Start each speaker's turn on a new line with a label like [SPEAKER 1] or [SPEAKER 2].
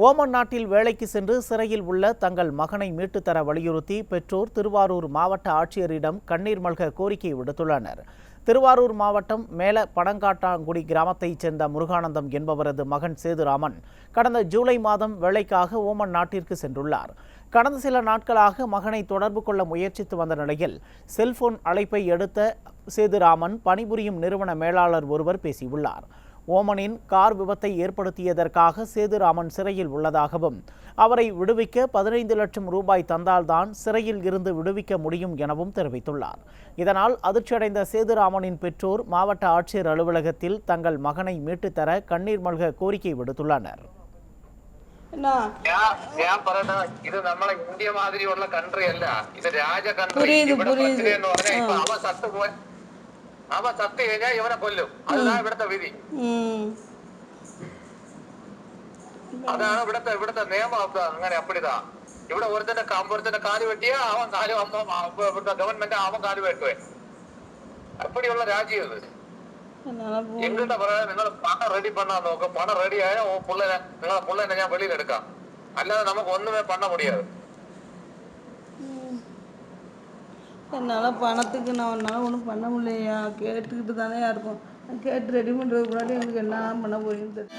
[SPEAKER 1] Oman நாட்டில் வேலைக்கு சென்று சிறையில் உள்ள தங்கள் மகனை மீட்டுத் தர வலியுறுத்தி பெற்றோர் திருவாரூர் மாவட்ட ஆட்சியரிடம் கண்ணீர் மல்க கோரிக்கை விடுத்துள்ளனர். திருவாரூர் மாவட்டம் மேல படங்காட்டாங்குடி கிராமத்தைச் சேர்ந்த முருகானந்தம் என்பவரது மகன் சேதுராமன் கடந்த ஜூலை மாதம் வேலைக்காக ஓமன் நாட்டிற்கு சென்றுள்ளார். கடந்த சில நாட்களாக மகனை தொடர்பு கொள்ள முயற்சித்து வந்த நிலையில் செல்போன் அழைப்பை எடுத்த சேதுராமன் பணிபுரியும் நிறுவன மேலாளர் ஒருவர் பேசியுள்ளார். ஓமனின் கார் விபத்தை ஏற்படுத்தியதற்காக சேதுராமன் சிறையில் உள்ளதாகவும் அவரை விடுவிக்க 15 லட்சம் ரூபாய் தந்தால்தான் சிறையில் இருந்து விடுவிக்க முடியும் எனவும் தெரிவித்துள்ளார். இதனால் அதிர்ச்சியடைந்த சேதுராமனின் பெற்றோர் மாவட்ட ஆட்சியர் அலுவலகத்தில் தங்கள் மகனை மீட்டுத் தர கண்ணீர் மல்க கோரிக்கை விடுத்துள்ளனர்.
[SPEAKER 2] இது நம்மள இந்திய மாதிரி உள்ள கண்ட்ரி அல்ல, இது ராஜ கண்ட்ரி. அவன் சத்து കഴിഞ്ഞാൽ ഇവനെ കൊല്ലും. അതാണ് ഇവിടുത്തെ വിധി, അതാണ് ഇവിടുത്തെ നിയമം. അങ്ങനെ അപ്പടിതാ ഇവിടെ ഒരുത്തന്റെ കാല് വെട്ടിയ അവൻ കാല് ഗവൺമെന്റ് അവൻ കാല് വെട്ടുവേ. അപ്പടിയുള്ള രാജ്യം ഇത്. എങ്ങോട്ടാ പറയാ, നിങ്ങൾ പണം റെഡി பண்ணാൻ നോക്കും. പണം റെഡി ആയ നിങ്ങളെ പുള്ളനെ ഞാൻ വെളിയിൽ എടുക്കാം, അല്ലാതെ നമുക്ക് ഒന്നുമേ பண்ண முடியாது.
[SPEAKER 3] என்னால் பணத்துக்கு என்னால் ஒன்றும் பண்ண முடியலையா, கேட்டுக்கிட்டு தானே இருக்கும். கேட்டு ரெடி பண்ணுறதுக்கு முன்னாடி எனக்கு என்ன பண்ண போறீங்கன்னு தெரியும்.